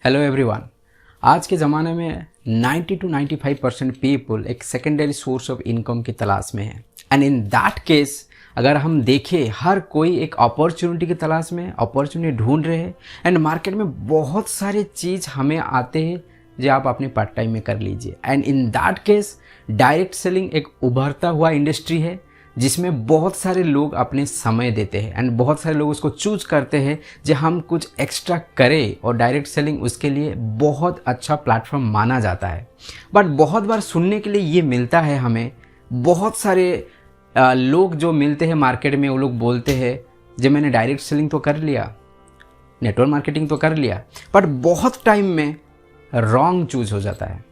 Hello everyone. आज के ज़माने में 90 to 95% पीपल एक सेकेंडरी सोर्स ऑफ इनकम की तलाश में है। एंड इन दैट केस अगर हम देखें, हर कोई एक अपॉर्चुनिटी की तलाश में अपॉर्चुनिटी ढूंढ रहे हैं। एंड मार्केट में बहुत सारे चीज़ हमें आते हैं जो आप अपने पार्ट टाइम में कर लीजिए। And in that case direct selling एक उभरता हुआ इंडस्ट्री है जिसमें बहुत सारे लोग अपने समय देते हैं एंड बहुत सारे लोग उसको चूज करते हैं जो हम कुछ एक्स्ट्रा करें, और डायरेक्ट सेलिंग उसके लिए बहुत अच्छा प्लेटफॉर्म माना जाता है। बट बहुत बार सुनने के लिए ये मिलता है हमें, बहुत सारे लोग जो मिलते हैं मार्केट में वो लोग बोलते हैं जो मैंने डायरेक्ट सेलिंग तो कर लिया, नेटवर्क मार्केटिंग तो कर लिया, बट बहुत टाइम में रॉन्ग चूज हो जाता है।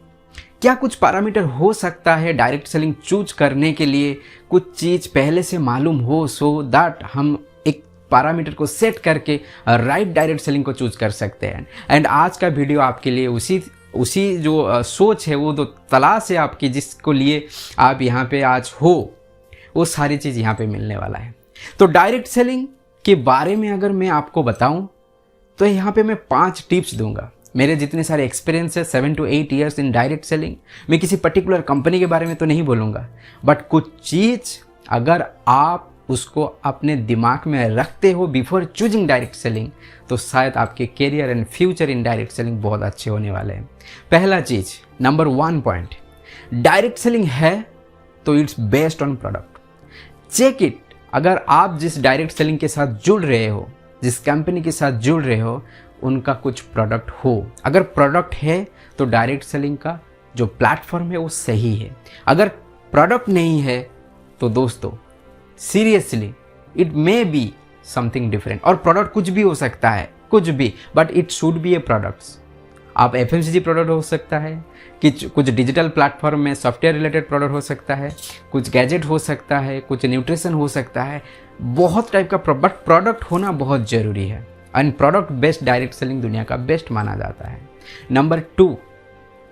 क्या कुछ पैरामीटर हो सकता है डायरेक्ट सेलिंग चूज करने के लिए? कुछ चीज़ पहले से मालूम हो सो दैट हम एक पैरामीटर को सेट करके राइट डायरेक्ट सेलिंग को चूज कर सकते हैं। एंड आज का वीडियो आपके लिए उसी जो सोच है, वो जो तलाश है आपकी, जिसको लिए आप यहाँ पे आज हो, वो सारी चीज़ यहाँ पे मिलने वाला है। तो डायरेक्ट सेलिंग के बारे में अगर मैं आपको बताऊँ तो यहाँ पे मैं 5 टिप्स दूंगा। मेरे जितने सारे एक्सपीरियंस है 7 to 8 years in direct selling, मैं किसी पर्टिकुलर कंपनी के बारे में तो नहीं बोलूँगा, बट कुछ चीज़ अगर आप उसको अपने दिमाग में रखते हो बिफोर चूजिंग डायरेक्ट सेलिंग, तो शायद आपके career and future in direct selling बहुत अच्छे होने वाले हैं। पहला चीज़, नंबर 1 पॉइंट, डायरेक्ट सेलिंग है तो it's based on product. Check it. अगर आप जिस डायरेक्ट सेलिंग के साथ जुड़ रहे हो, जिस कंपनी के साथ जुड़ रहे हो, उनका कुछ प्रोडक्ट हो। अगर प्रोडक्ट है तो डायरेक्ट सेलिंग का जो प्लेटफॉर्म है वो सही है। अगर प्रोडक्ट नहीं है तो दोस्तों seriously it may be something different. और प्रोडक्ट कुछ भी हो सकता है, कुछ भी, but it should be A products. आप FMCG प्रोडक्ट हो सकता है, कुछ डिजिटल प्लेटफॉर्म में सॉफ्टवेयर रिलेटेड प्रोडक्ट हो सकता है, कुछ गैजेट हो सकता है, कुछ न्यूट्रिशन हो सकता है, बहुत टाइप का बट प्रोडक्ट होना बहुत ज़रूरी है। And product based direct selling दुनिया का बेस्ट माना जाता है। नंबर 2,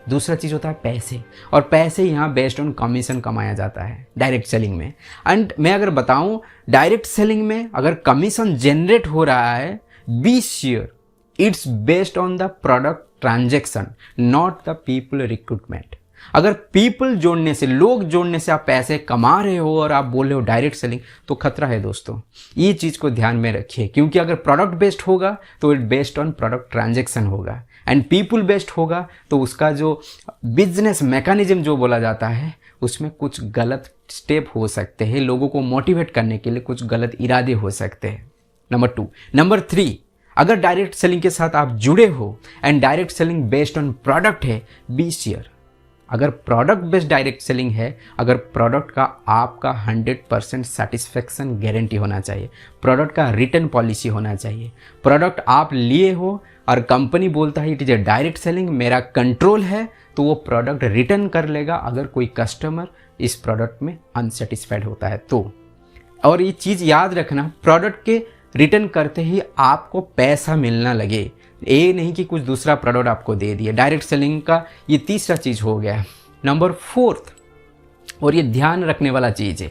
दूसरा चीज़ होता है पैसे। और पैसे यहाँ बेस्ड ऑन कमीशन कमाया जाता है डायरेक्ट सेलिंग में। एंड मैं अगर बताऊँ, डायरेक्ट सेलिंग में अगर कमीशन जनरेट हो रहा है, be sure it's based on the product transaction, not the people recruitment. अगर पीपल जोड़ने से, लोग जोड़ने से आप पैसे कमा रहे हो और आप बोल रहे हो डायरेक्ट सेलिंग, तो खतरा है दोस्तों। ये चीज़ को ध्यान में रखिए, क्योंकि अगर प्रोडक्ट बेस्ड होगा तो it based on product transaction होगा, एंड पीपल बेस्ड होगा तो उसका जो बिजनेस मैकेनिज्म जो बोला जाता है उसमें कुछ गलत स्टेप हो सकते हैं, लोगों को मोटिवेट करने के लिए कुछ गलत इरादे हो सकते हैं। नंबर 2। नंबर 3, अगर डायरेक्ट सेलिंग के साथ आप जुड़े हो and direct selling based on product है, बी श्योर अगर प्रोडक्ट बेस्ड डायरेक्ट सेलिंग है, अगर प्रोडक्ट का आपका 100% सेटिस्फेक्शन गारंटी होना चाहिए, प्रोडक्ट का रिटर्न पॉलिसी होना चाहिए। प्रोडक्ट आप लिए हो और कंपनी बोलता है it is a direct selling, मेरा कंट्रोल है, तो वो प्रोडक्ट रिटर्न कर लेगा अगर कोई कस्टमर इस प्रोडक्ट में अनसेटिस्फाइड होता है तो। और ये चीज़ याद रखना, प्रोडक्ट के रिटर्न करते ही आपको पैसा मिलना लगे, ये नहीं कि कुछ दूसरा प्रोडक्ट आपको दे दिए। डायरेक्ट सेलिंग का ये तीसरा चीज़ हो गया। नंबर 4, और ये ध्यान रखने वाला चीज़ है,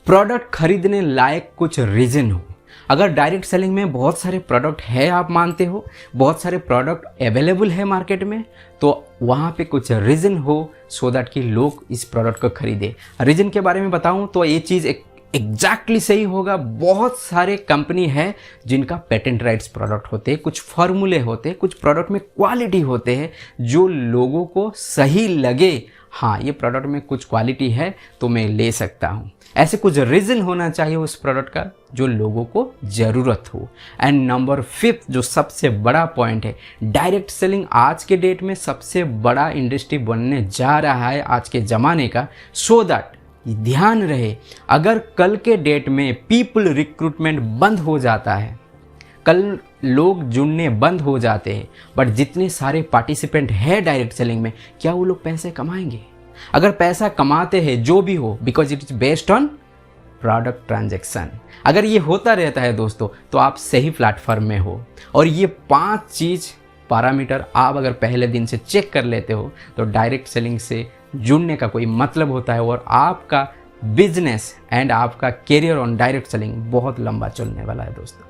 प्रोडक्ट खरीदने लायक कुछ रीज़न हो। अगर डायरेक्ट सेलिंग में बहुत सारे प्रोडक्ट है, आप मानते हो बहुत सारे प्रोडक्ट अवेलेबल है मार्केट में, तो वहाँ पे कुछ रीज़न हो सो दैट कि लोग इस प्रोडक्ट को खरीदे। रीज़न के बारे में बताऊँ तो ये चीज़ एग्जैक्टली सही होगा। बहुत सारे कंपनी है जिनका पेटेंट राइट्स प्रोडक्ट होते हैं, कुछ फार्मूले होते हैं, कुछ प्रोडक्ट में क्वालिटी होते हैं जो लोगों को सही लगे, हाँ ये प्रोडक्ट में कुछ क्वालिटी है तो मैं ले सकता हूँ। ऐसे कुछ रीज़न होना चाहिए उस प्रोडक्ट का जो लोगों को ज़रूरत हो। एंड नंबर 5 जो सबसे बड़ा पॉइंट है, डायरेक्ट सेलिंग आज के डेट में सबसे बड़ा इंडस्ट्री बनने जा रहा है आज के ज़माने का। सो दैट ध्यान रहे, अगर कल के डेट में पीपल रिक्रूटमेंट बंद हो जाता है, कल लोग जुड़ने बंद हो जाते हैं, बट जितने सारे पार्टिसिपेंट हैं डायरेक्ट सेलिंग में, क्या वो लोग पैसे कमाएंगे? अगर पैसा कमाते हैं जो भी हो, because it is based on product transaction. अगर ये होता रहता है दोस्तों, तो आप सही प्लेटफॉर्म में हो। और ये 5 चीज़ पैरामीटर आप अगर पहले दिन से चेक कर लेते हो तो डायरेक्ट सेलिंग से जुड़ने का कोई मतलब होता है, और आपका बिजनेस एंड आपका करियर ऑन डायरेक्ट सेलिंग बहुत लंबा चलने वाला है दोस्तों।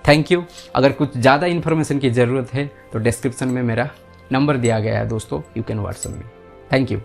Thank you. अगर कुछ ज़्यादा इन्फॉर्मेशन की ज़रूरत है तो डिस्क्रिप्शन में मेरा नंबर दिया गया है दोस्तों, you can WhatsApp me. Thank you.